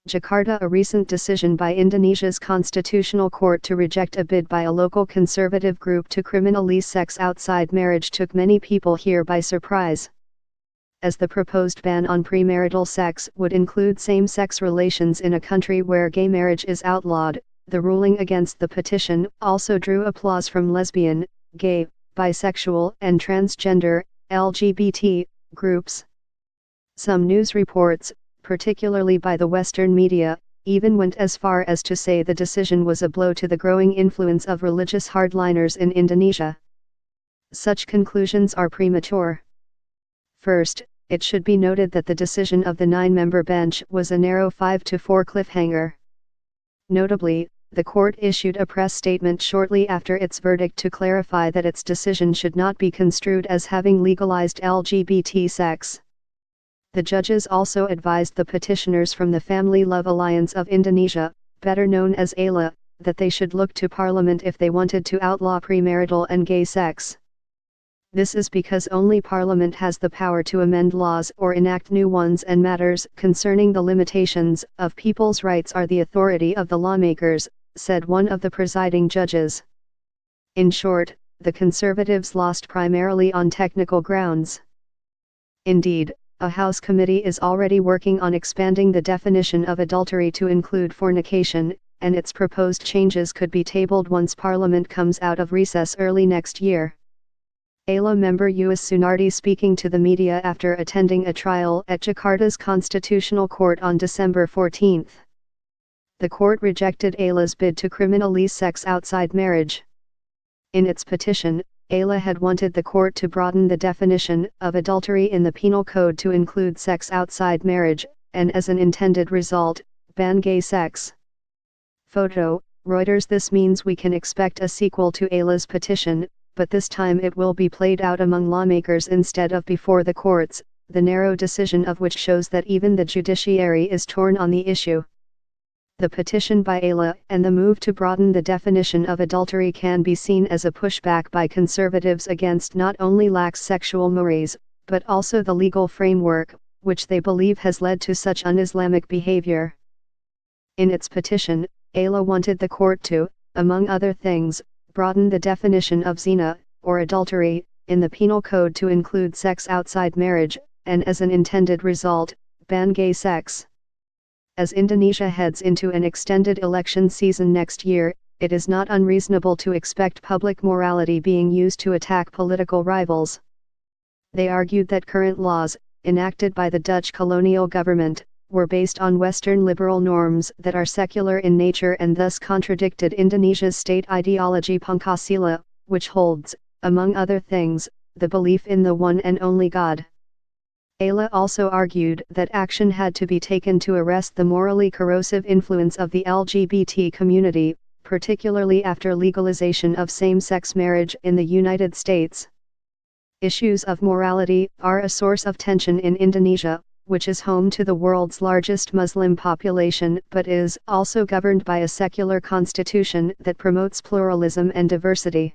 Jakarta. A recent decision by Indonesia's Constitutional Court to reject a bid by a local conservative group to criminalize sex outside marriage took many people here by surprise. As the proposed ban on premarital sex would include same-sex relations in a country where gay marriage is outlawed, the ruling against the petition also drew applause from lesbian, gay, bisexual and transgender, LGBT, groups. Some news reports, particularly by the Western media, even went as far as to say the decision was a blow to the growing influence of religious hardliners in Indonesia. Such conclusions are premature. First, it should be noted that the decision of the 9-member bench was a narrow 5-4 cliffhanger. Notably, the court issued a press statement shortly after its verdict to clarify that its decision should not be construed as having legalized LGBT sex. The judges also advised the petitioners from the Family Love Alliance of Indonesia, better known as ALA, that they should look to Parliament if they wanted to outlaw premarital and gay sex. This is because only Parliament has the power to amend laws or enact new ones, and matters concerning the limitations of people's rights are the authority of the lawmakers, said one of the presiding judges. In short, the Conservatives lost primarily on technical grounds. Indeed, a House committee is already working on expanding the definition of adultery to include fornication, and its proposed changes could be tabled once Parliament comes out of recess early next year. ALA member US Sunardi speaking to the media after attending a trial at Jakarta's Constitutional Court on December 14. The court rejected ALA's bid to criminalize sex outside marriage. In its petition, ALA had wanted the court to broaden the definition of adultery in the penal code to include sex outside marriage, and as an intended result, ban gay sex. Photo, Reuters. This means we can expect a sequel to ALA's petition, but this time it will be played out among lawmakers instead of before the courts, the narrow decision of which shows that even the judiciary is torn on the issue. The petition by ALA and the move to broaden the definition of adultery can be seen as a pushback by conservatives against not only lax sexual mores, but also the legal framework, which they believe has led to such un-Islamic behavior. In its petition, ALA wanted the court to, among other things, broaden the definition of zina, or adultery, in the penal code to include sex outside marriage, and as an intended result, ban gay sex. As Indonesia heads into an extended election season next year, it is not unreasonable to expect public morality being used to attack political rivals. They argued that current laws, enacted by the Dutch colonial government, were based on Western liberal norms that are secular in nature and thus contradicted Indonesia's state ideology Pancasila, which holds, among other things, the belief in the one and only God. ALA also argued that action had to be taken to arrest the morally corrosive influence of the LGBT community, particularly after legalization of same-sex marriage in the United States. Issues of morality are a source of tension in Indonesia, which is home to the world's largest Muslim population but is also governed by a secular constitution that promotes pluralism and diversity.